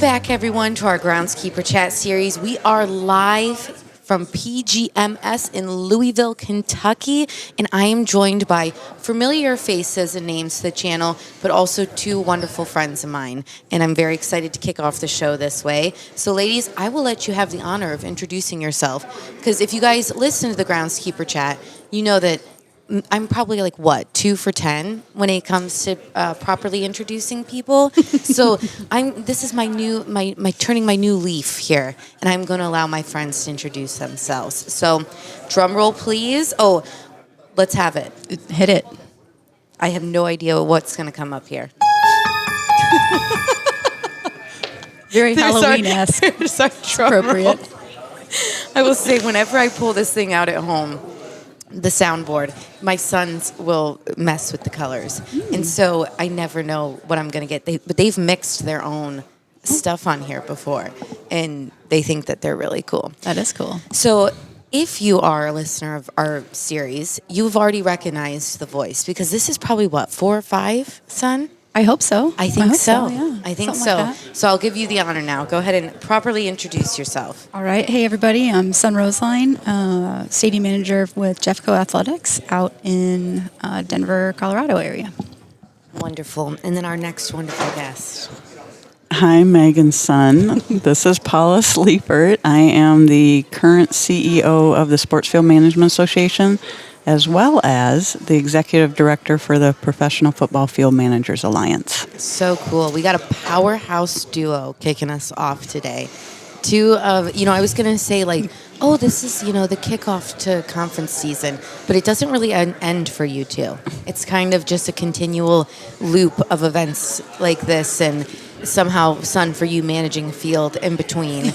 back, everyone, to our Groundskeeper Chat series. We are live from PGMS in Louisville, Kentucky, and I am joined by familiar faces and names to the channel, but also two wonderful friends of mine, and I'm very excited to kick off the show this way. So, ladies, I will let you have the honor of introducing yourself, because if you guys listen to the Groundskeeper Chat, you know that I'm probably 2 for 10 when it comes to properly introducing people. So this is my turning my new leaf here, and I'm going to allow my friends to introduce themselves. So, drum roll, please. Oh, let's have it. Hit it. I have no idea what's going to come up here. Very Halloween-esque. Appropriate. I will say, whenever I pull this thing out at home, the soundboard, my sons will mess with the colors. And so I never know what I'm going to get. But they've mixed their own stuff on here before, and they think that they're really cool. That is cool. So if you are a listener of our series, you've already recognized the voice, because this is probably, 4 or 5, Sun? I hope so. I think so. Yeah. I think Something so. like So I'll give you the honor now. Go ahead and properly introduce yourself. All right. Hey, everybody. I'm Sun Roesslein, stadium manager with Jeffco Athletics out in Denver, Colorado area. Wonderful. And then our next wonderful guest. Hi, Megan Sun. This is Paula Sliefert. I am the current CEO of the Sports Field Management Association, as well as the executive director for the Professional Football Field Managers Alliance. So cool. We got a powerhouse duo kicking us off today. Two of, I was going to say this is, the kickoff to conference season, but it doesn't really end for you two. It's kind of just a continual loop of events like this, and somehow, Sun, for you managing a field in between.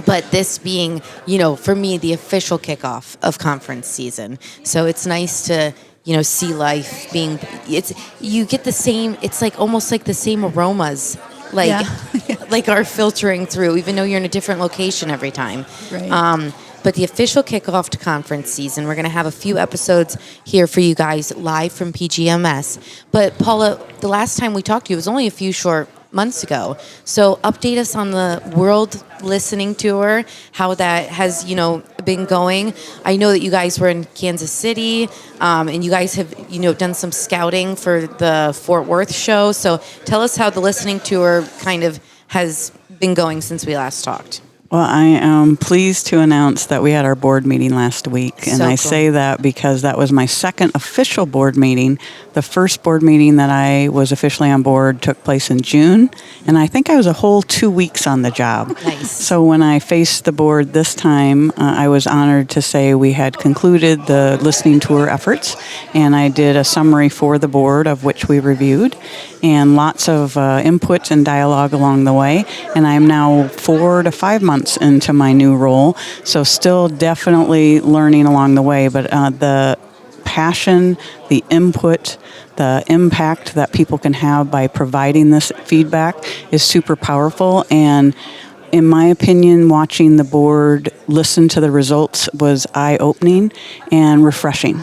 But this being, for me, the official kickoff of conference season. So it's nice to, see life being, you get the same, it's almost like the same aromas, are filtering through, even though you're in a different location every time. Right. But the official kickoff to conference season, we're going to have a few episodes here for you guys live from PGMS. But Paula, the last time we talked to you was only a few short months ago. So update us on the World Listening Tour, how that has, been going. I know that you guys were in Kansas City, and you guys have, done some scouting for the Fort Worth show. So tell us how the listening tour kind of has been going since we last talked. Well, I am pleased to announce that we had our board meeting last week, and So I cool. say that because that was my second official board meeting. The first board meeting that I was officially on board took place in June, and I think I was a whole 2 weeks on the job. Nice. So when I faced the board this time, I was honored to say we had concluded the listening tour efforts, and I did a summary for the board of which we reviewed, and lots of input and dialogue along the way. And I am now 4 to 5 months into my new role, so still definitely learning along the way, but the passion, the input, the impact that people can have by providing this feedback is super powerful. And in my opinion, watching the board listen to the results was eye-opening and refreshing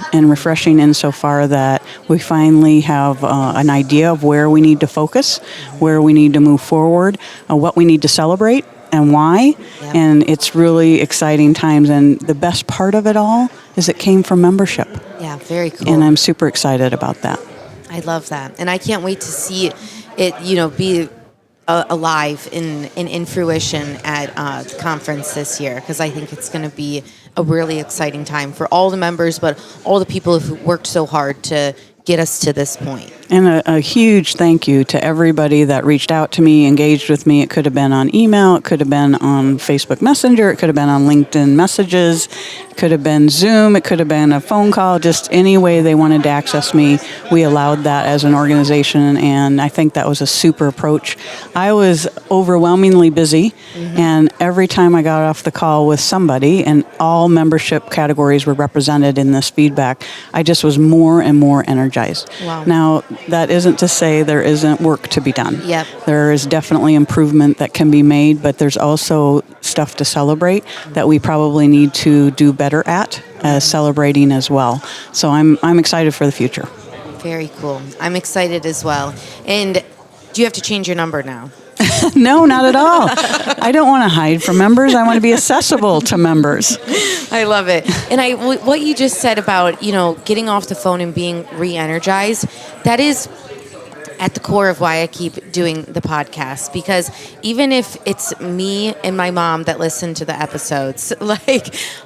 insofar that we finally have an idea of where we need to focus, where we need to move forward, what we need to celebrate, and why. Yeah. And it's really exciting times. And the best part of it all is it came from membership. Yeah, very cool. And I'm super excited about that. I love that. And I can't wait to see it, be alive in fruition at the conference this year, because I think it's going to be a really exciting time for all the members, but all the people who worked so hard to get us to this point. And a huge thank you to everybody that reached out to me, engaged with me. It could have been on email, it could have been on Facebook Messenger, it could have been on LinkedIn messages, it could have been Zoom, it could have been a phone call, just any way they wanted to access me. We allowed that as an organization, and I think that was a super approach. I was overwhelmingly busy, and every time I got off the call with somebody, and all membership categories were represented in this feedback, I just was more and more energized. Wow. Now, that isn't to say there isn't work to be done. Yep. There is definitely improvement that can be made, but there's also stuff to celebrate that we probably need to do better at celebrating as well. So I'm excited for the future. Very cool. I'm excited as well. And Do you have to change your number now? No, not at all. I don't want to hide from members. I want to be accessible to members. I love it. And what you just said about, getting off the phone and being re-energized, that is at the core of why I keep doing the podcast, because even if it's me and my mom that listen to the episodes,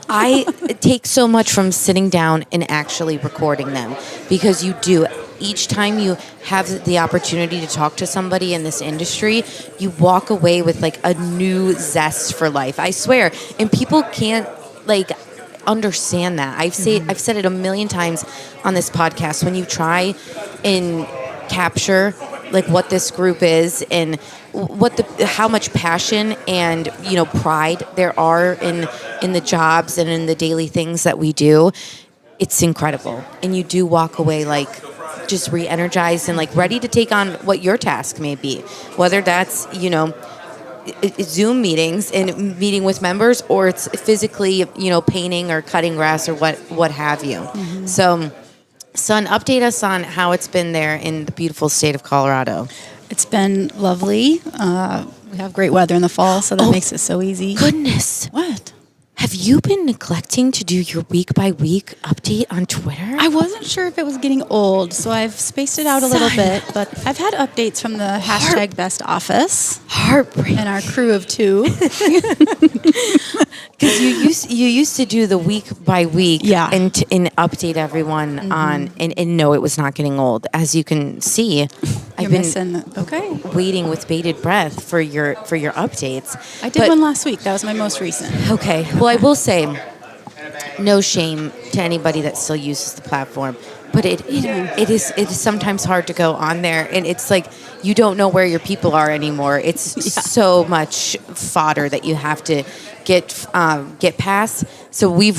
I take so much from sitting down and actually recording them, because you do. Each time you have the opportunity to talk to somebody in this industry, you walk away with a new zest for life. I swear. And people can't understand that. I've said it a million times on this podcast. When you try and capture what this group is and how much passion and pride there are in the jobs and in the daily things that we do, it's incredible. And you do walk away just re-energized and ready to take on what your task may be, whether that's Zoom meetings and meeting with members, or it's physically painting or cutting grass or what have you. Mm-hmm. So, Sun, update us on how it's been there in the beautiful state of Colorado. It's been lovely. We have great weather in the fall, so that makes it so easy. Goodness. What? Have you been neglecting to do your week-by-week update on Twitter? I wasn't sure if it was getting old, so I've spaced it out a little bit, but I've had updates from the hashtag Best Office. Heartbreak. And our crew of 2. Because you used to do the week-by-week and update everyone on, and no, it was not getting old. As you can see, I've been waiting with bated breath for your updates. I did one last week. That was my most recent. Okay. Well, I will say, no shame to anybody that still uses the platform, but it is sometimes hard to go on there, and it's you don't know where your people are anymore. It's so much fodder that you have to get past. So we've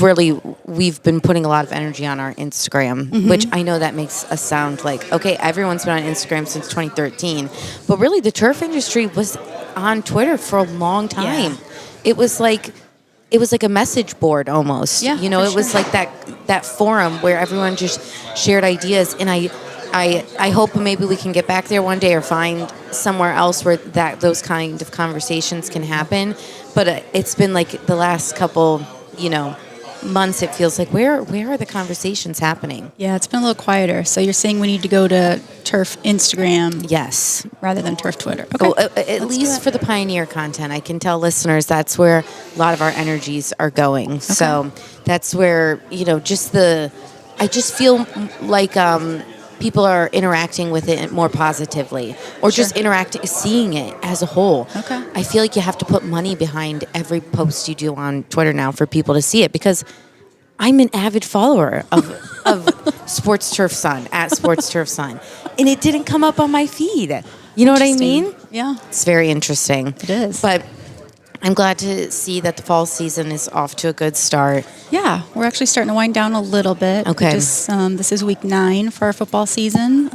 been putting a lot of energy on our Instagram, which I know that makes us sound everyone's been on Instagram since 2013, but really the turf industry was on Twitter for a long time. Yeah. It was like a message board almost. Yeah, it was that forum where everyone just shared ideas, and I hope maybe we can get back there one day or find somewhere else where those kind of conversations can happen. But it's been the last couple, months, it feels where are the conversations happening? Yeah, it's been a little quieter. So you're saying we need to go to Turf Instagram, yes, rather than Turf Twitter. Okay, at least for the pioneer content, I can tell listeners that's where a lot of our energies are going. Okay. So that's where I just feel people are interacting with it more positively, or just seeing it as a whole. Okay. I feel you have to put money behind every post you do on Twitter now for people to see it, because I'm an avid follower of Sports Turf Sun, at Sports Turf Sun, and it didn't come up on my feed. You know what I mean? Yeah. It's very interesting. It is. But I'm glad to see that the fall season is off to a good start. Yeah, we're actually starting to wind down a little bit. Okay. This is week 9 for our football season.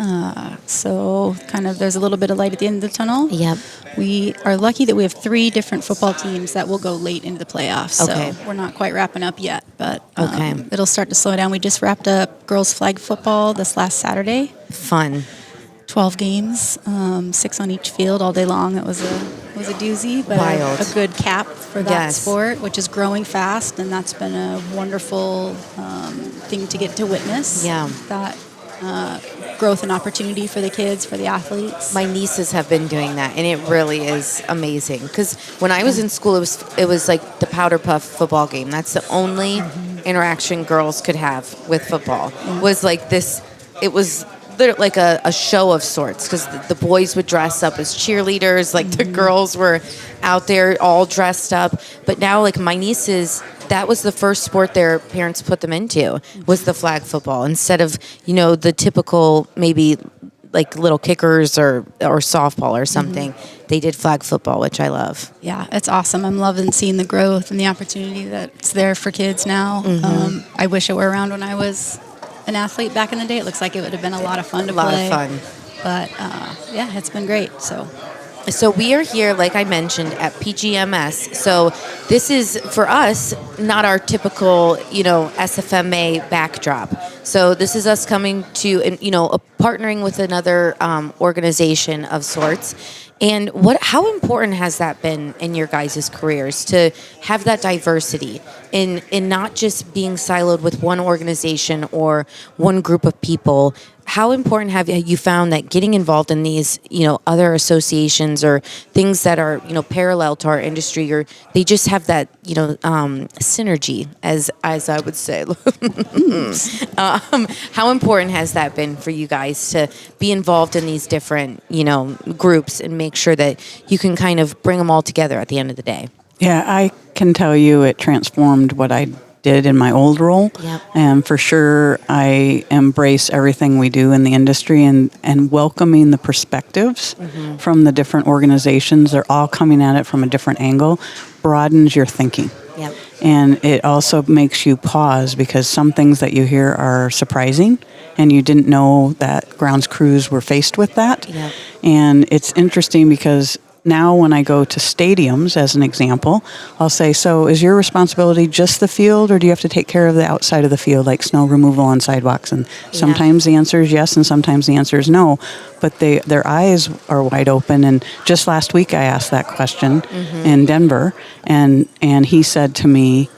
So there's a little bit of light at the end of the tunnel. Yep. We are lucky that we have 3 different football teams that will go late into the playoffs. Okay. So we're not quite wrapping up yet, but it'll start to slow down. We just wrapped up girls flag football this last Saturday. Fun. 12 games, 6 on each field all day long. It was a doozy, but a good cap for that sport, which is growing fast, and that's been a wonderful thing to get to witness. Yeah, that growth and opportunity for the kids, for the athletes. My nieces have been doing that, and it really is amazing. Because when I was in school, it was like the powder puff football game. That's the only interaction girls could have with football. Was like this. It was like a show of sorts, because the boys would dress up as cheerleaders, like the girls were out there all dressed up. But now, like, my nieces, that was the first sport their parents put them into, was the flag football, instead of, the typical maybe like little kickers or softball or something. They did flag football, which I love. Yeah, it's awesome. I'm loving seeing the growth and the opportunity that's there for kids now. I wish it were around when I was an athlete back in the day. It looks like it would have been a lot of fun to play. A lot of fun. But, it's been great. So So we are here, like I mentioned, at PGMS. So this is, for us, not our typical, SFMA backdrop. So this is us coming to, partnering with another organization of sorts. And how important has that been in your guys' careers to have that diversity in not just being siloed with one organization or one group of people? How important have you found that getting involved in these, other associations or things that are, parallel to our industry, or they just have that, synergy, as I would say. How important has that been for you guys to be involved in these different, groups and make sure that you can kind of bring them all together at the end of the day? Yeah, I can tell you it transformed what I did in my old role. Yep. And for sure, I embrace everything we do in the industry and welcoming the perspectives from the different organizations. They're all coming at it from a different angle, broadens your thinking. Yep. And it also makes you pause because some things that you hear are surprising and you didn't know that grounds crews were faced with that. Yep. And it's interesting because now when I go to stadiums, as an example, I'll say, so is your responsibility just the field, or do you have to take care of the outside of the field, like snow removal on sidewalks? And sometimes the answer is yes, and sometimes the answer is no. But their eyes are wide open. And just last week I asked that question in Denver, and he said to me,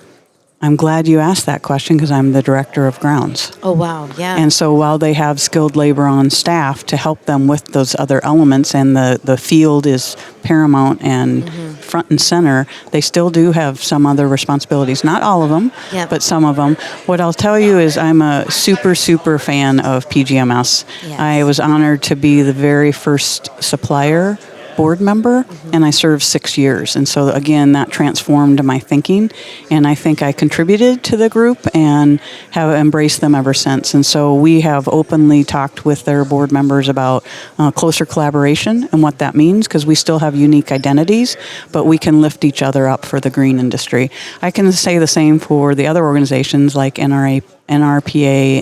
I'm glad you asked that question because I'm the director of grounds. Oh, wow. Yeah. And so while they have skilled labor on staff to help them with those other elements and the field is paramount and front and center, they still do have some other responsibilities. Not all of them, but some of them. What I'll tell you is I'm a super, super fan of PGMS. Yes. I was honored to be the very first supplier board member, and I served 6 years. And so, again, that transformed my thinking, and I think I contributed to the group and have embraced them ever since. And so we have openly talked with their board members about closer collaboration and what that means, because we still have unique identities, but we can lift each other up for the green industry. I can say the same for the other organizations like NRPA,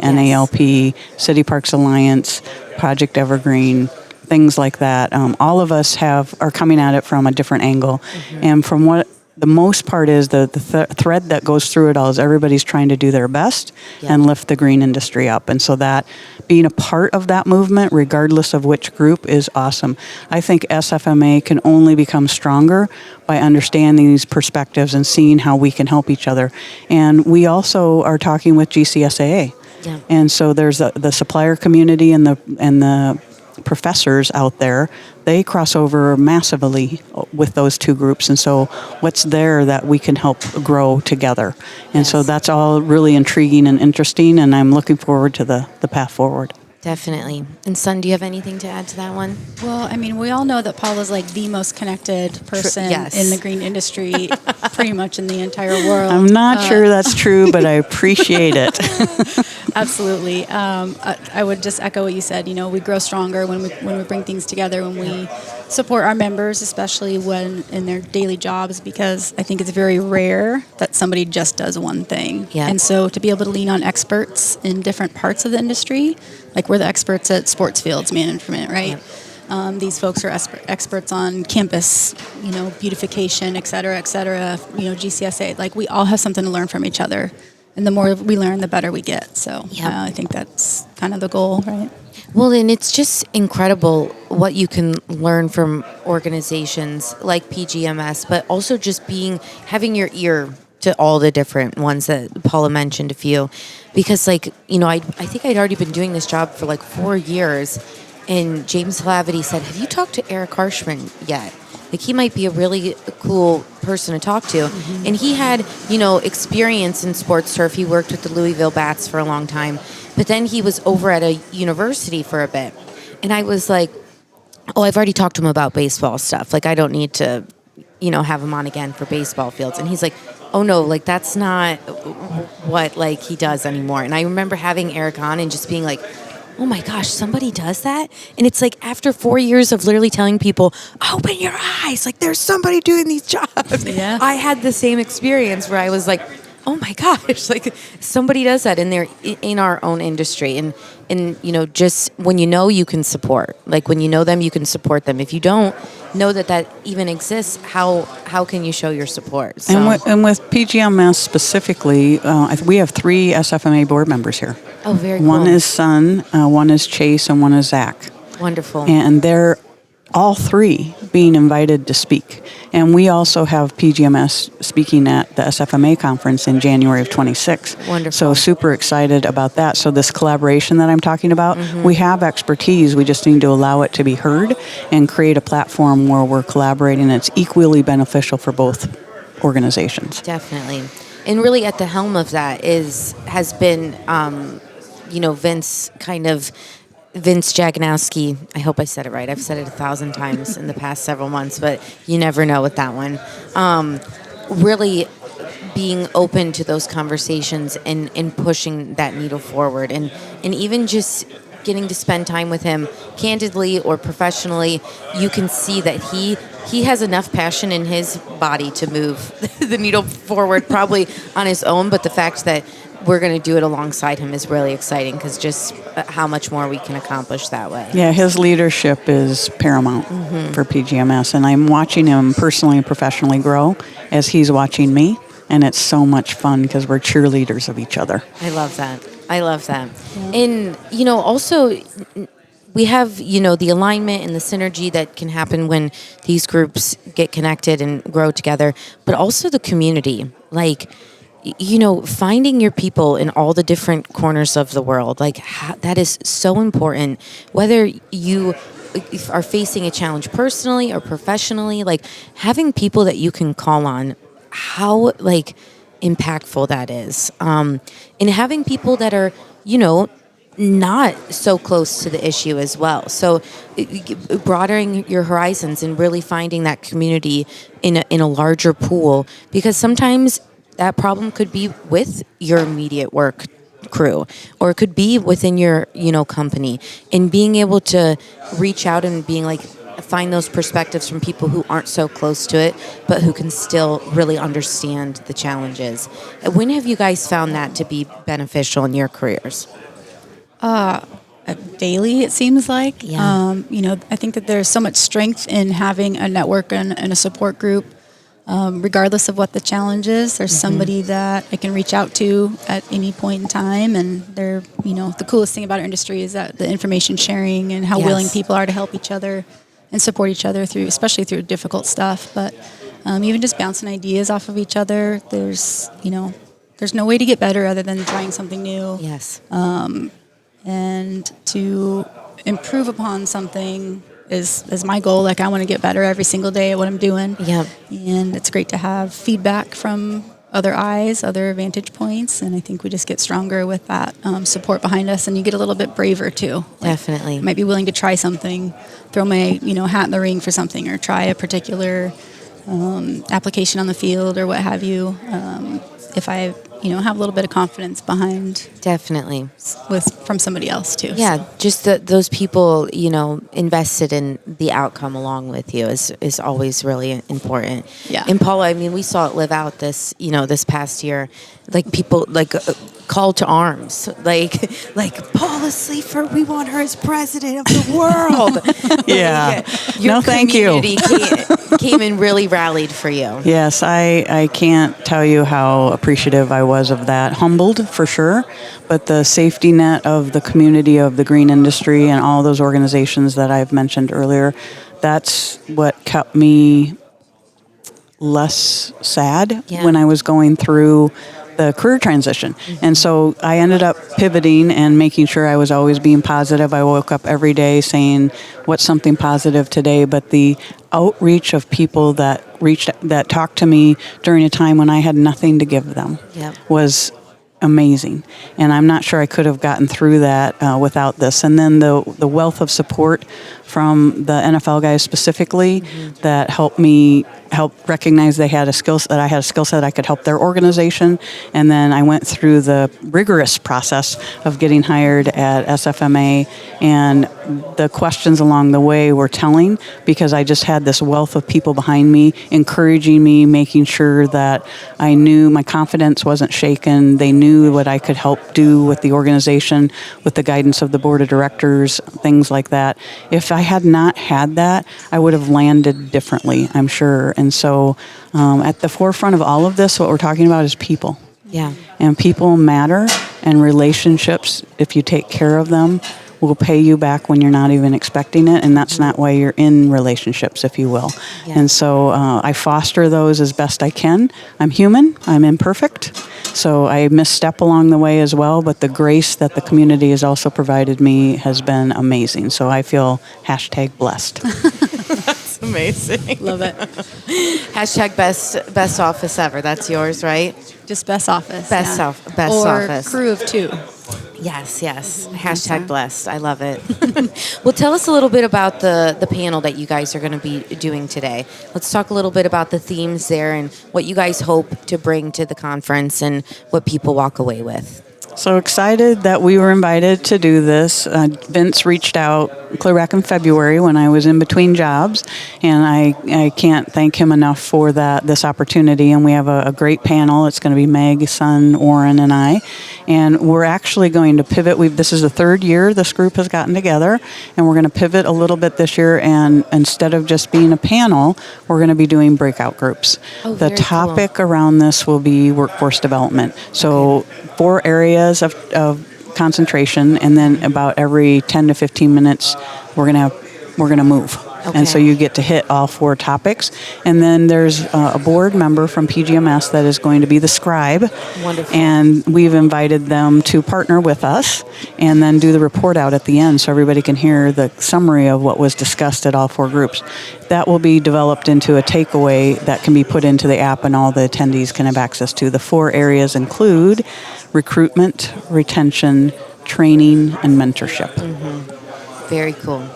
NALP, City Parks Alliance, Project Evergreen, things like that. All of us are coming at it from a different angle. And from what the most part is, the thread that goes through it all is everybody's trying to do their best and lift the green industry up. And so that being a part of that movement, regardless of which group, is awesome. I think SFMA can only become stronger by understanding these perspectives and seeing how we can help each other. And we also are talking with GCSAA. Yeah. And so there's the supplier community and the professors out there, they cross over massively with those two groups. And so what's there that we can help grow together? And so that's all really intriguing and interesting, and I'm looking forward to the path forward. Definitely. And Sun, do you have anything to add to that one? Well, I mean, we all know that Paula's like the most connected person in the green industry, pretty much in the entire world. I'm not sure that's true, but I appreciate it. Absolutely. I would just echo what you said. You know, we grow stronger when we bring things together, when we support our members, especially when in their daily jobs, because I think it's very rare that somebody just does one thing. Yeah. And so to be able to lean on experts in different parts of the industry, like we're the experts at sports fields management, right? Yeah. These folks are experts on campus, beautification, et cetera, GCSA. Like, we all have something to learn from each other. And the more we learn, the better we get. So I think that's kind of the goal, right? Well, and it's just incredible what you can learn from organizations like PGMS, but also just having your ear to all the different ones that Paula mentioned a few. Because, I think I'd already been doing this job for 4 years. And James Halavity said, have you talked to Eric Harshman yet? He might be a really cool person to talk to. Mm-hmm. And he had, experience in sports turf. He worked with the Louisville Bats for a long time. But then he was over at a university for a bit. And I was like, I've already talked to him about baseball stuff. I don't need to, have him on again for baseball fields. And he's like, oh, no, that's not what, he does anymore. And I remember having Eric on and just being like, oh my gosh, somebody does that? And it's after 4 years of literally telling people, open your eyes, there's somebody doing these jobs. Yeah. I had the same experience where I was like, oh my gosh, somebody does that, and they're in our own industry. And just when you can support. When you know them, you can support them. If you don't, know that even exists, how can you show your support? So. And with PGMS specifically, we have 3 SFMA board members here. Oh, very cool. One is Sun, one is Chase, and one is Zach. Wonderful. And they're all 3 being invited to speak. And we also have PGMS speaking at the SFMA conference in January of 26. Wonderful. So super excited about that. So this collaboration that I'm talking about, we have expertise. We just need to allow it to be heard and create a platform where we're collaborating. It's equally beneficial for both organizations. Definitely. And really at the helm of that has been, Vince Jaganowski. I hope I said it right. I've said it 1,000 times in the past several months, but you never know with that one. Really being open to those conversations and pushing that needle forward. And even just getting to spend time with him candidly or professionally, you can see that he has enough passion in his body to move the needle forward, probably on his own, but the fact that we're going to do it alongside him is really exciting because just how much more we can accomplish that way. Yeah, his leadership is paramount for PGMS, and I'm watching him personally and professionally grow as he's watching me, and it's so much fun because we're cheerleaders of each other. I love that. Yeah. And, also we have, the alignment and the synergy that can happen when these groups get connected and grow together, but also the community. Like, finding your people in all the different corners of the world, that is so important. Whether you are facing a challenge personally or professionally, having people that you can call on, how, impactful that is. And having people that are, not so close to the issue as well. So broadening your horizons and really finding that community in a larger pool, because sometimes that problem could be with your immediate work crew, or it could be within your, company, and being able to reach out and being find those perspectives from people who aren't so close to it, but who can still really understand the challenges. When have you guys found that to be beneficial in your careers? Daily, it seems like. Yeah. I think that there's so much strength in having a network and a support group. Regardless of what the challenge is, there's somebody that I can reach out to at any point in time. And they're, the coolest thing about our industry is that the information sharing and how willing people are to help each other and support each other especially through difficult stuff. But even just bouncing ideas off of each other, there's no way to get better other than trying something new. Yes. And to improve upon something is my goal. I want to get better every single day at what I'm doing. Yeah. And it's great to have feedback from other eyes, other vantage points, and I think we just get stronger with that support behind us, and you get a little bit braver too. Definitely. I might be willing to try something, throw my hat in the ring for something, or try a particular application on the field or what have you. If I have a little bit of confidence behind. Definitely. From somebody else too. Yeah, so. just those people, invested in the outcome along with you is always really important. Yeah. And Paula, we saw it live out this past year. People, call to arms. Paula Sliefert, we want her as president of the world. Yeah. Your thank you. came and really rallied for you. Yes, I can't tell you how appreciative I was of that. Humbled, for sure, but the safety net of the community of the green industry and all those organizations that I've mentioned earlier, that's what kept me less sad when I was going through the career transition. And so I ended up pivoting and making sure I was always being positive. I woke up every day saying, what's something positive today? But the outreach of people that talked to me during a time when I had nothing to give them was amazing. And I'm not sure I could have gotten through that without this. And then the wealth of support from the NFL guys specifically that helped me helped recognize they had a skill set, that I had a skill set I could help their organization. And then I went through the rigorous process of getting hired at SFMA, and the questions along the way were telling, because I just had this wealth of people behind me encouraging me, making sure that I knew my confidence wasn't shaken. They knew what I could help do with the organization, with the guidance of the board of directors, things like that. If I had not had that, I would have landed differently, I'm sure. And so at the forefront of all of this, what we're talking about is people. Yeah. And people matter, and relationships, if you take care of them, will pay you back when you're not even expecting it, and that's not why you're in relationships, if you will. Yeah. And so I foster those as best I can. I'm human. I'm imperfect. So I misstep along the way as well, but the grace that the community has also provided me has been amazing. So I feel #blessed. That's amazing. Love it. #best office ever. That's yours, right? Just best office. Best or office. Crew of 2. Yes. #blessed. I love it. Well, tell us a little bit about the panel that you guys are going to be doing today. Let's talk a little bit about the themes there and what you guys hope to bring to the conference and what people walk away with. So excited that we were invited to do this. Vince reached out clear back in February when I was in between jobs, and I can't thank him enough for this opportunity. And we have a great panel. It's going to be Meg, Sun, Warren, and I. And we're actually going to pivot. This is the third year this group has gotten together, and we're going to pivot a little bit this year. And instead of just being a panel, we're going to be doing breakout groups. The topic around this will be workforce development. So 4 areas of concentration, and then about every 10 to 15 minutes we're going to move. Okay. And so you get to hit all 4 topics. And then there's a board member from PGMS that is going to be the scribe. Wonderful. And we've invited them to partner with us and then do the report out at the end so everybody can hear the summary of what was discussed at all 4 groups. That will be developed into a takeaway that can be put into the app and all the attendees can have access to. The 4 areas include recruitment, retention, training, and mentorship. Mm-hmm. Very cool.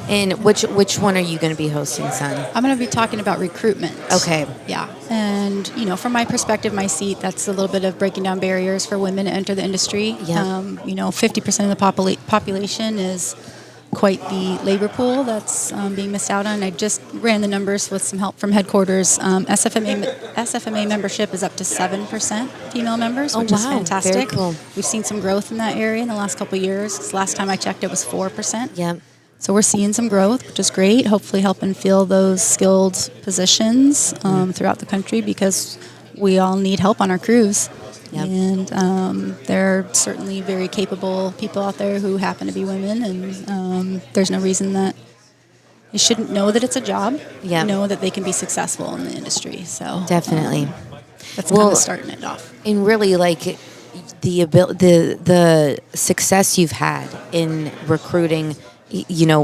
And which one are you going to be hosting, Sun? I'm going to be talking about recruitment. Okay. Yeah. And, from my perspective, my seat, that's a little bit of breaking down barriers for women to enter the industry. Yeah. 50% of the population is quite the labor pool that's being missed out on. I just ran the numbers with some help from headquarters. SFMA membership is up to 7% female members, which is fantastic. Very cool. We've seen some growth in that area in the last couple of years. Last time I checked, it was 4%. Yeah. So we're seeing some growth, which is great, hopefully helping fill those skilled positions throughout the country, because we all need help on our crews. Yep. And there are certainly very capable people out there who happen to be women, and there's no reason that they shouldn't know that it's a job, know that they can be successful in the industry. So definitely. That's kind of starting it off. And really, the success you've had in recruiting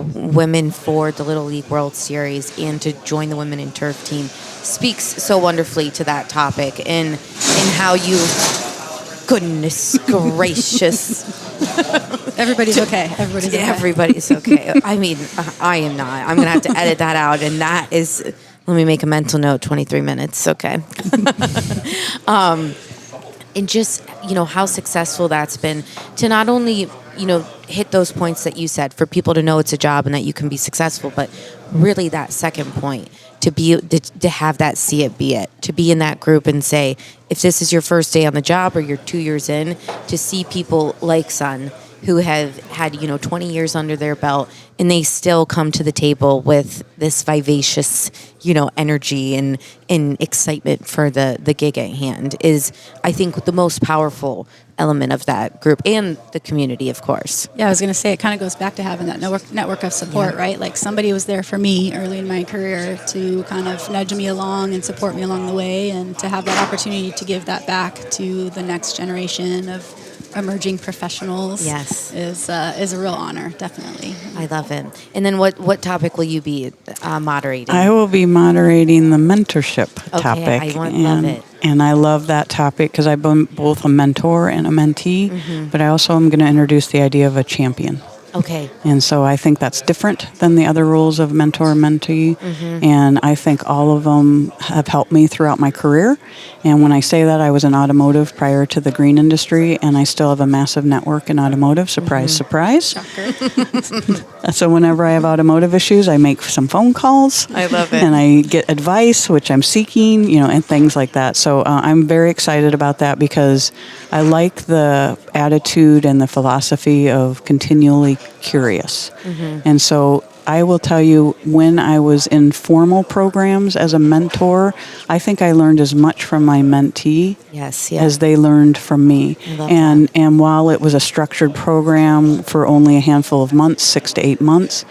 women for the Little League World Series and to join the Women in Turf team speaks so wonderfully to that topic and how you, goodness gracious. Everybody's okay. Everybody's okay. I mean, I am not. I'm going to have to edit that out, and that is, let me make a mental note, 23 minutes, okay. And just, how successful that's been to not only, hit those points that you said, for people to know it's a job and that you can be successful, but really that second point, to have that see it, be it, to be in that group and say, if this is your first day on the job or you're 2 years in, to see people like Sun who have had, 20 years under their belt, and they still come to the table with this vivacious, energy and excitement for the gig at hand is, I think, the most powerful element of that group and the community, of course. Yeah, I was going to say, it kind of goes back to having that network of support, right? Like somebody was there for me early in my career to kind of nudge me along and support me along the way, and to have that opportunity to give that back to the next generation of emerging professionals is a real honor, definitely. I love it. And then what topic will you be moderating? I will be moderating the mentorship topic. Love it. And I love that topic because I've been both a mentor and a mentee, but I also am going to introduce the idea of a champion. Okay. And so I think that's different than the other roles of mentor-mentee. And I think all of them have helped me throughout my career. And when I say that, I was in automotive prior to the green industry, and I still have a massive network in automotive. Surprise, surprise. So whenever I have automotive issues, I make some phone calls. I love it. And I get advice, which I'm seeking, and things like that. So I'm very excited about that because I like the attitude and the philosophy of continually curious. And so I will tell you, when I was in formal programs as a mentor, I think I learned as much from my mentee as they learned from me. And while it was a structured program for only a handful of months, 6 to 8 months,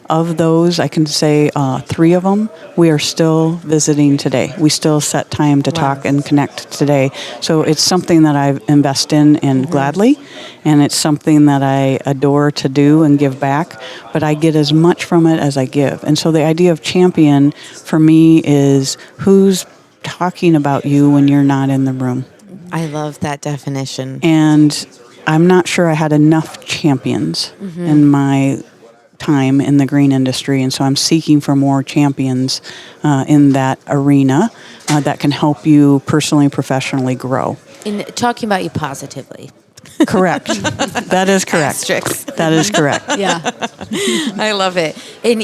of those, I can say 3 of them, we are still visiting today. We still set time to talk and connect today. So it's something that I invest in gladly, and it's something that I adore to do and give back, but I get as much from it as I give. And so the idea of champion for me is who's talking about you when you're not in the room. I love that definition. And I'm not sure I had enough champions in my time in the green industry, and so I'm seeking for more champions in that arena that can help you personally and professionally grow. In talking about you positively. Correct. That is correct. Asterisks. That is correct. Yeah. I love it. And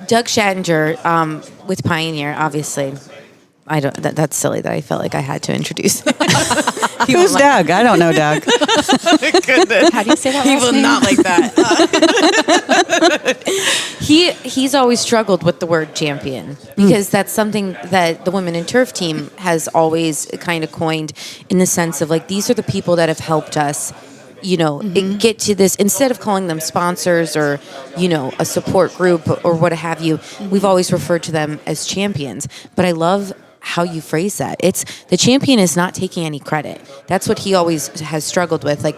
Doug Schattinger with Pioneer, obviously. That's silly that I felt like I had to introduce. Who's Doug? I don't know Doug. Goodness. How do you say that? He will not like that. He's always struggled with the word champion because that's something that the Women in Turf team has always kind of coined, in the sense of like, these are the people that have helped us get to this. Instead of calling them sponsors or, a support group or what have you, we've always referred to them as champions. But I love how you phrase that. It's the champion is not taking any credit. That's what he always has struggled with. Like,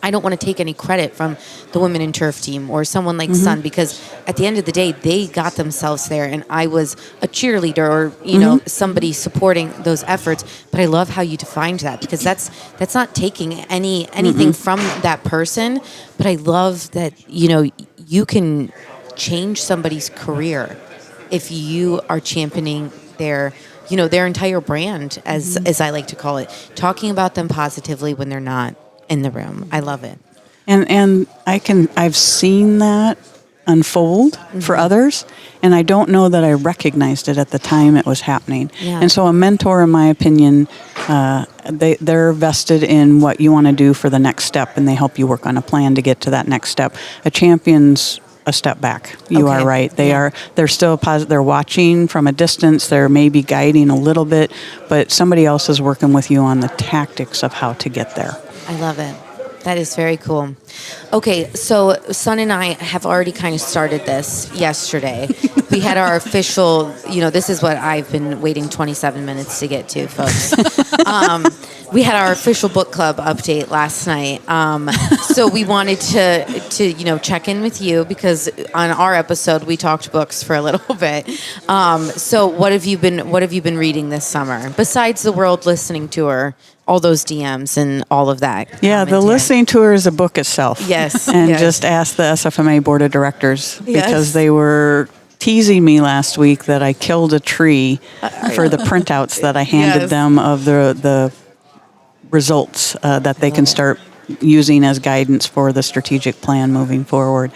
I don't want to take any credit from the Women in Turf team or someone like Sun, because at the end of the day, they got themselves there, and I was a cheerleader or somebody supporting those efforts. But I love how you defined that, because that's not taking anything from that person. But I love that you can change somebody's career if you are championing their entire brand, as I like to call it, talking about them positively when they're not in the room. I love it. And I've seen that unfold for others, and I don't know that I recognized it at the time it was happening. Yeah. And so a mentor, in my opinion, they're vested in what you want to do for the next step, and they help you work on a plan to get to that next step. A champion's a step back. You are right. They're still positive. They're watching from a distance. They're maybe guiding a little bit, but somebody else is working with you on the tactics of how to get there. I love it. That is very cool. Okay, so Sun and I have already kind of started this yesterday. We had our official, this is what I've been waiting 27 minutes to get to, folks. We had our official book club update last night. So we wanted to check in with you, because on our episode we talked books for a little bit. So what have you been reading this summer besides the World Listening Tour? All those DMs and all of that. Yeah, the listening tour is a book itself. Yes. And just ask the SFMA board of directors, because they were teasing me last week that I killed a tree for the printouts that I handed them of the results that they can start using as guidance for the strategic plan moving forward.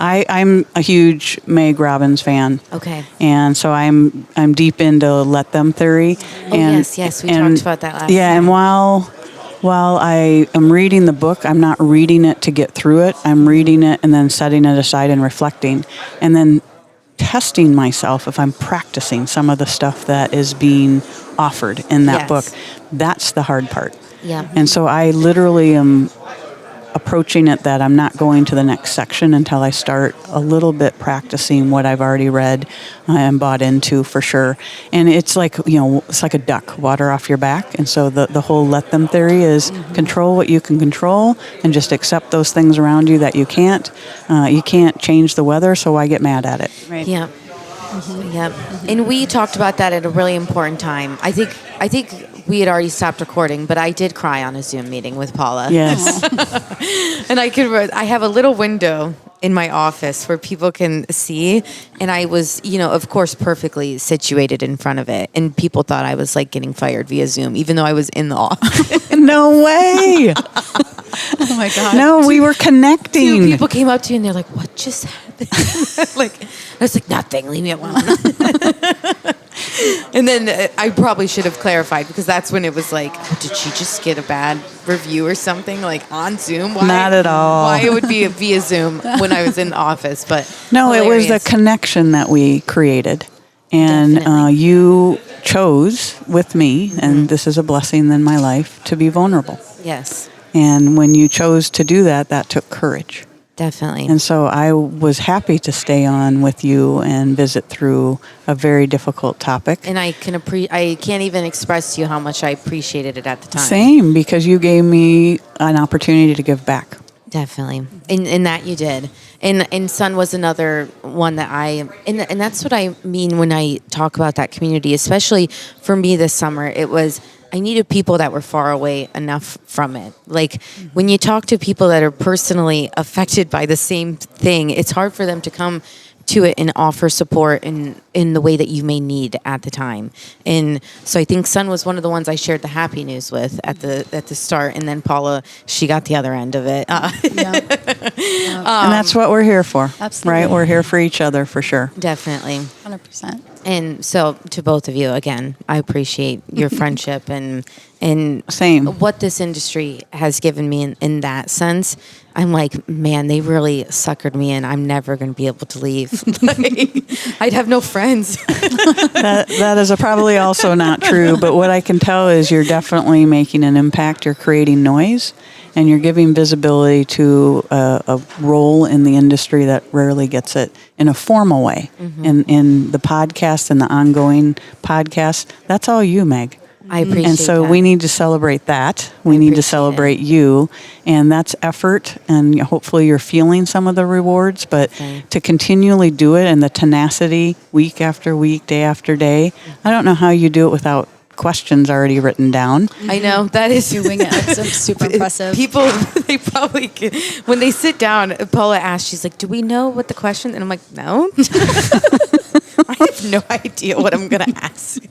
I'm a huge Meg Robbins fan. Okay. And so I'm deep into let them theory. Oh, yes, we talked about that last night. And while I am reading the book, I'm not reading it to get through it. I'm reading it and then setting it aside and reflecting, and then testing myself if I'm practicing some of the stuff that is being offered in that book. That's the hard part. Yeah. And so I literally am approaching it that I'm not going to the next section until I start a little bit practicing what I've already read and bought into, for sure. And it's like, it's like a duck, water off your back. And so the whole let them theory is control what you can control and just accept those things around you that you can't. You can't change the weather, so why get mad at it? Right. Yeah. Yep. And we talked about that at a really important time. I think we had already stopped recording, but I did cry on a Zoom meeting with Paula. Yes. And I have a little window in my office where people can see, and I was, of course, perfectly situated in front of it, and people thought I was like getting fired via Zoom, even though I was in the office. No way. Oh my God. No, we were connecting. Two people came up to you and they're like, "What just happened?" I was like, "Nothing. Leave me alone." And then I probably should have clarified, because that's when it was like, did she just get a bad review or something, like on Zoom? Why, Not at all. Why it would be via Zoom when I was in the office? But No, hilarious. it was the connection that we created. And Definitely. you chose with me, and this is a blessing in my life, to be vulnerable. Yes, And when you chose to do that, that took courage. definitely. And so I was happy to stay on with you and visit through a very difficult topic. And I can't even express to you how much I appreciated it at the time. Same, because you gave me an opportunity to give back. Definitely. In that you did. And Sun was another one that and that's what I mean when I talk about that community, especially for me this summer. It was, I needed people that were far away enough from it. Like, when you talk to people that are personally affected by the same thing, it's hard for them to come to it and offer support in the way that you may need at the time. And so I think Sun was one of the ones I shared the happy news with at the start, and then Paula, she got the other end of it. And that's what we're here for. Absolutely. Right? We're here for each other, for sure. Definitely. 100%. And so to both of you, again, I appreciate your friendship and Same. what this industry has given me in that sense. I'm like, man, they really suckered me in. I'm never going to be able to leave. Like, I'd have no friends. That is probably also not true, but what I can tell is you're definitely making an impact. You're creating noise, and you're giving visibility to a role in the industry that rarely gets it in a formal way. In the podcast and the ongoing podcast, that's all you, Meg. I appreciate And so that. we need to celebrate that. We need to appreciate celebrate you. And that's effort. And hopefully you're feeling some of the rewards. But Okay. to continually do it and the tenacity week after week, day after day, I don't know how you do it without questions already written down. I know that is Doing it. It's super impressive. People, they probably when they sit down. Paula asks, she's like, "Do we know what the question?" And I'm like, "No." I have no idea what I'm going to ask.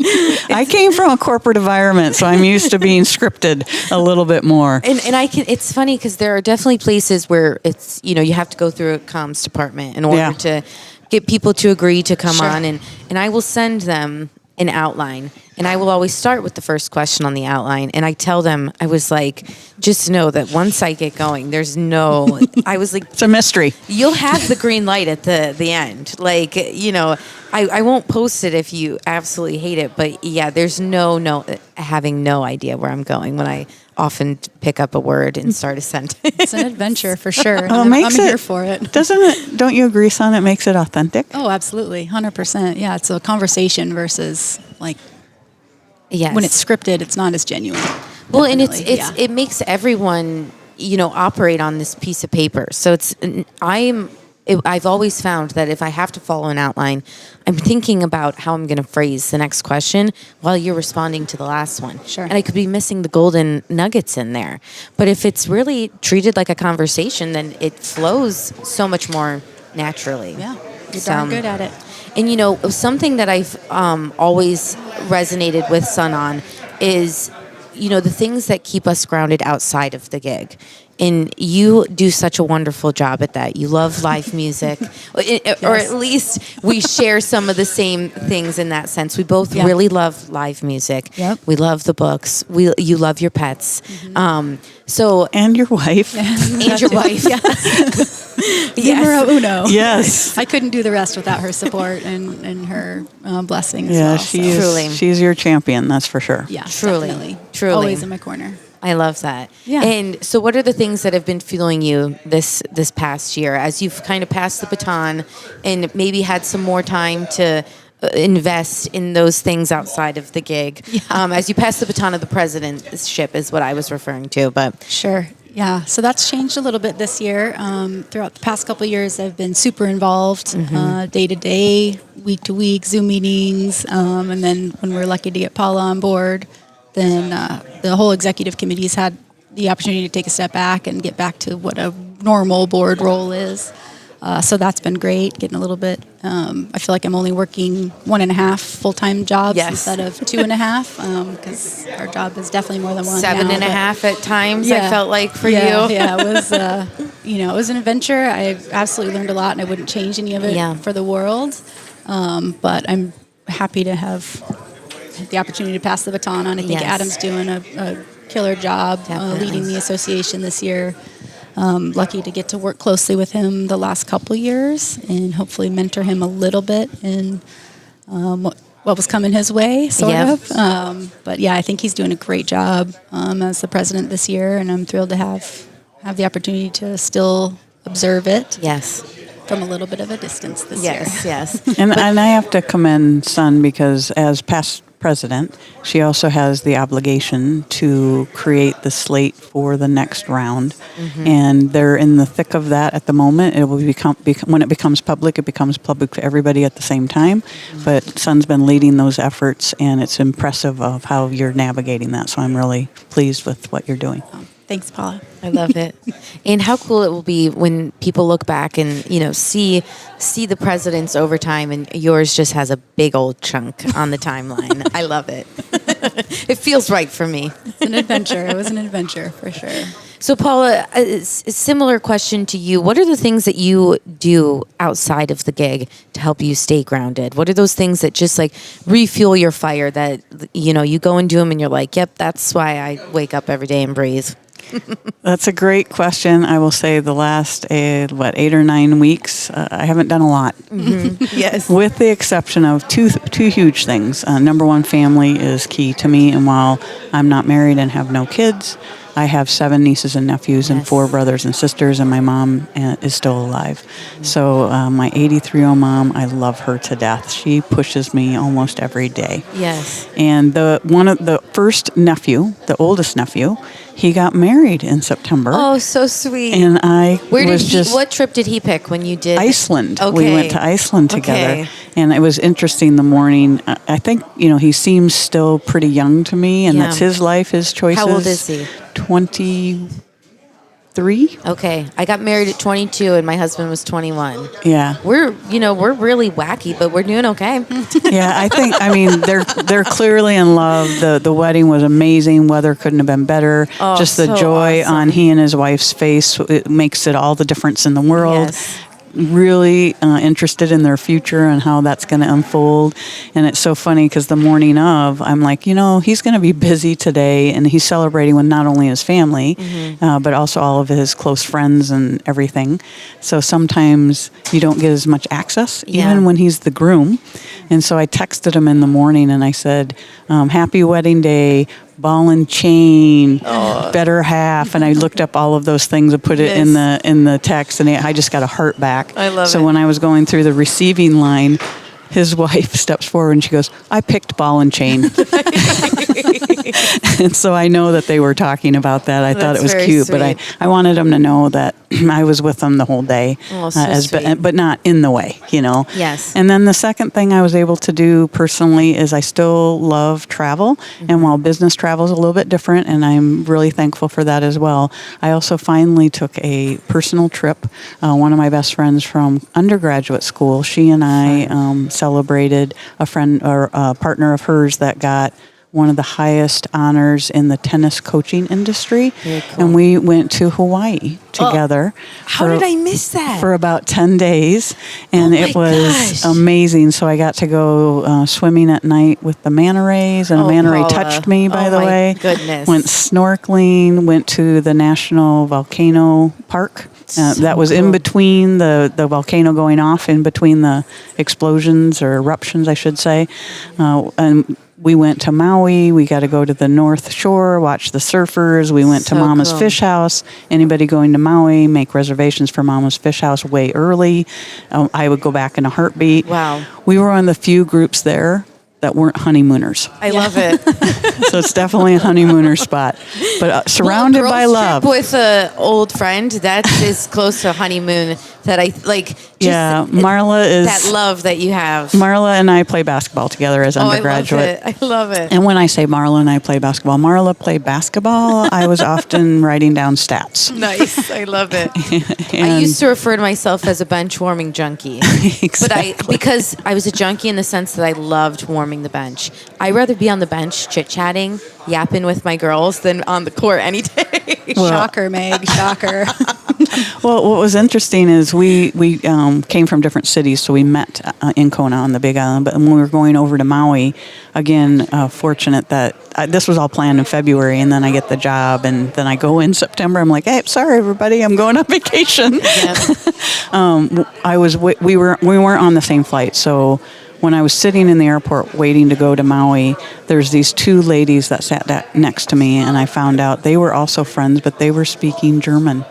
I came from a corporate environment, so I'm used to being scripted a little bit more. And I can. It's funny because there are definitely places where it's, you have to go through a comms department in order to get people to agree to come on, and I will send them an outline, and I will always start with the first question on the outline, and I tell them, I was like, just know that once I get going, there's no. I was like, It's a mystery. you'll have the green light at the end. Like, I won't post it if you absolutely hate it. But yeah, there's having no idea where I'm going when I often pick up a word and start a sentence. It's an adventure for sure. Well, it I'm makes here it- for it. Don't you agree, Son? It makes it authentic. Oh, absolutely. 100%. Yeah, it's a conversation versus like Yes. when it's scripted, it's not as genuine. Well, and Definitely, it makes everyone, operate on this piece of paper. So I've always found that if I have to follow an outline, I'm thinking about how I'm going to phrase the next question while you're responding to the last one. Sure. And I could be missing the golden nuggets in there. But if it's really treated like a conversation, then it flows so much more naturally. Yeah, you're darn good at it. And something that I've always resonated with Sun on is, the things that keep us grounded outside of the gig. And you do such a wonderful job at that. You love live music, or at least we share some of the same things in that sense. We both really love live music. Yep. We love the books. You love your pets. And your wife. And your wife. Numero uno. Yes. I couldn't do the rest without her support and her blessing as Yeah, well. Truly. she's your champion, that's for sure. Yeah, Truly. definitely. Truly. Always in my corner. I love that. Yeah. And so what are the things that have been fueling you this past year as you've kind of passed the baton and maybe had some more time to invest in those things outside of the gig? As you pass the baton of the presidentship is what I was referring to, but Sure. Yeah, so that's changed a little bit this year. Throughout the past couple of years, I've been super involved, day to day, week to week, Zoom meetings, and then when we're lucky to get Paula on board, then the whole executive committee's had the opportunity to take a step back and get back to what a normal board role is. So that's been great, getting a little bit. I feel like I'm only working 1.5 full-time jobs instead of 2.5, because our job is definitely more than one. 7.5 at times, I felt like for you. Yeah, it was, it was an adventure. I absolutely learned a lot, and I wouldn't change any of it for the world. But I'm happy to have the opportunity to pass the baton on. I think Adam's doing a killer job leading the association this year. Lucky to get to work closely with him the last couple of years and hopefully mentor him a little bit in what was coming his way, sort of. But yeah, I think he's doing a great job as the president this year, and I'm thrilled to have the opportunity to still observe it. Yes. From a little bit of a distance this year. Yes. And I have to commend Sun because as past president, she also has the obligation to create the slate for the next round. And they're in the thick of that at the moment. It will become when it becomes public, it becomes public to everybody at the same time. But Sun's been leading those efforts, and it's impressive of how you're navigating that. So I'm really pleased with what you're doing. Thanks, Paula. I love it. And how cool it will be when people look back and, see the president's overtime, and yours just has a big old chunk on the timeline. I love it. It feels right for me. It's an adventure. It was an adventure for sure. So, Paula, a similar question to you. What are the things that you do outside of the gig to help you stay grounded? What are those things that just refuel your fire that, you go and do them and you're like, yep, that's why I wake up every day and breathe? That's a great question. I will say the last, 8 or 9 weeks, I haven't done a lot. Yes. With the exception of two huge things. Number one, family is key to me. And while I'm not married and have no kids, I have 7 nieces and nephews and 4 brothers and sisters, and my mom is still alive. So my 83-year-old mom, I love her to death. She pushes me almost every day. Yes. And one of the first nephew, the oldest nephew, he got married in September. Oh, so sweet. And what trip did he pick when you did? Iceland. Okay. We went to Iceland together. Okay. And it was interesting the morning. I think, he seems still pretty young to me, and that's his life, his choices. How old is he? 23. Okay. I got married at 22 and my husband was 21. Yeah. We're really wacky, but we're doing okay. Yeah, they're clearly in love. The wedding was amazing. Weather couldn't have been better. Oh, just the so joy awesome. on he and his wife's face, it makes it all the difference in the world. Yes. Really interested in their future and how that's going to unfold. And it's so funny because the morning of, I'm like, he's going to be busy today, and he's celebrating with not only his family, but also all of his close friends and everything. So sometimes you don't get as much access, even when he's the groom. And so I texted him in the morning and I said, happy wedding day, ball and chain, better half, and I looked up all of those things and put it in the text, and I just got a heart back. I love it. So when I was going through the receiving line, his wife steps forward and she goes, I picked ball and chain. And so I know that they were talking about that. I thought it was cute, sweet. but I wanted them to know that I was with them the whole day, but not in the way, Yes. And then the second thing I was able to do personally is I still love travel, and while business travel is a little bit different, and I'm really thankful for that as well, I also finally took a personal trip. One of my best friends from undergraduate school, she and I celebrated a friend or a partner of hers that got one of the highest honors in the tennis coaching industry. Very cool. And we went to Hawaii together. How did I miss that? For about 10 days. And it was amazing. So I got to go swimming at night with the manta rays, and a manta ray touched me, by the way. Goodness. Went snorkeling, went to the National Volcano Park. That was in between the volcano going off, in between the explosions or eruptions, I should say. And we went to Maui. We got to go to the North Shore, watch the surfers. We went to Mama's Fish House. Anybody going to Maui, make reservations for Mama's Fish House way early. I would go back in a heartbeat. Wow. We were one of the few groups there that weren't honeymooners. I love it. So it's definitely a honeymooner spot. But surrounded by love. With an old friend, that is close to a honeymoon that I like. Just Marla is... that love that you have. Marla and I play basketball together as undergraduate. I love it. And when I say Marla and I play basketball, Marla played basketball. I was often writing down stats. Nice. I love it. I used to refer to myself as a bench warming junkie. Exactly. But because I was a junkie in the sense that I loved warming the bench. I'd rather be on the bench chit-chatting, yapping with my girls than on the court any day. Shocker, Meg. Shocker. Well, what was interesting is we came from different cities, so we met in Kona on the Big Island. But when we were going over to Maui, again, fortunate that this was all planned in February, and then I get the job, and then I go in September. I'm like, hey, sorry, everybody, I'm going on vacation. We weren't on the same flight, so when I was sitting in the airport waiting to go to Maui, there's these two ladies that sat next to me, and I found out they were also friends, but they were speaking German.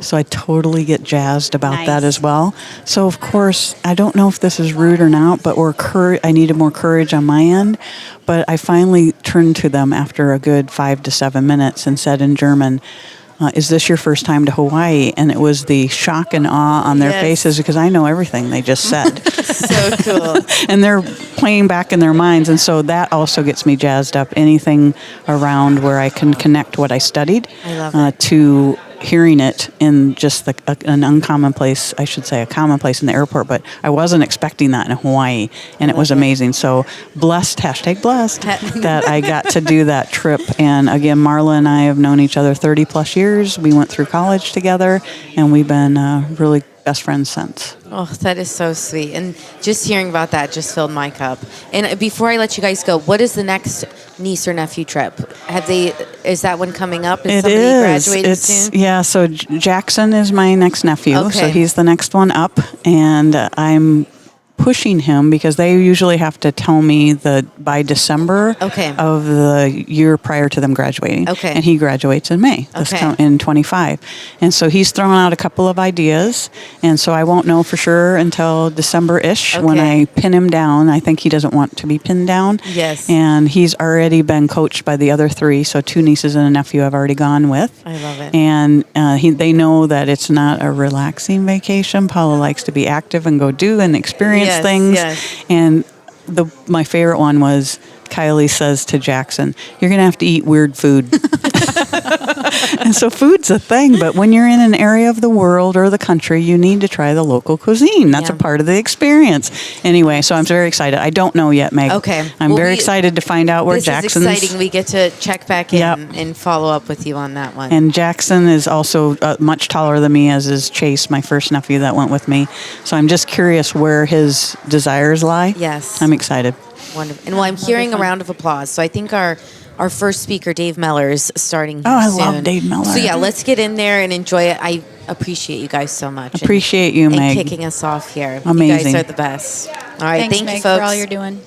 So I totally get jazzed about that as well. So, of course, I don't know if this is rude or not, but I needed more courage on my end. But I finally turned to them after a good 5 to 7 minutes and said in German, is this your first time to Hawaii? And it was the shock and awe on their faces because I know everything they just said. So cool. And they're playing back in their minds. And so that also gets me jazzed up. Anything around where I can connect what I studied to hearing it in just an uncommon place, I should say, a common place in the airport, but I wasn't expecting that in Hawaii, and it was amazing. So blessed, hashtag blessed, that I got to do that trip. And again, Marla and I have known each other 30 plus years. We went through college together, and we've been really best friends since. Oh, that is so sweet. And just hearing about that just filled my cup. And before I let you guys go, what is the next niece or nephew trip? Is that one coming up? Is somebody graduating soon? Yeah, so Jackson is my next nephew. Okay. So he's the next one up. And I'm pushing him because they usually have to tell me by December of the year prior to them graduating. Okay. And he graduates in May, in 25. And so he's thrown out a couple of ideas. And so I won't know for sure until December-ish when I pin him down. I think he doesn't want to be pinned down. Yes. And he's already been coached by the other three. So 2 nieces and a nephew I've already gone with. I love it. And they know that it's not a relaxing vacation. Paula likes to be active and go do and experience things. Yes. And my favorite one was Kylie says to Jackson, you're going to have to eat weird food. And so food's a thing, but when you're in an area of the world or the country, you need to try the local cuisine. That's a part of the experience. Anyway, so I'm very excited. I don't know yet, Meg. Okay. I'm very excited to find out where Jackson's... This is exciting. We get to check back in and follow up with you on that one. And Jackson is also much taller than me, as is Chase, my first nephew that went with me. So I'm just curious where his desires lie. Yes. I'm excited. Wonderful. And I'm hearing a round of applause. So I think our first speaker, Dave Meller, is starting here soon. I love Dave Meller. So yeah, let's get in there and enjoy it. I appreciate you guys so much. Appreciate you, Meg. And kicking us off here. Amazing. You guys are the best. All right, Thanks, thank Meg, you, folks. for all you're doing.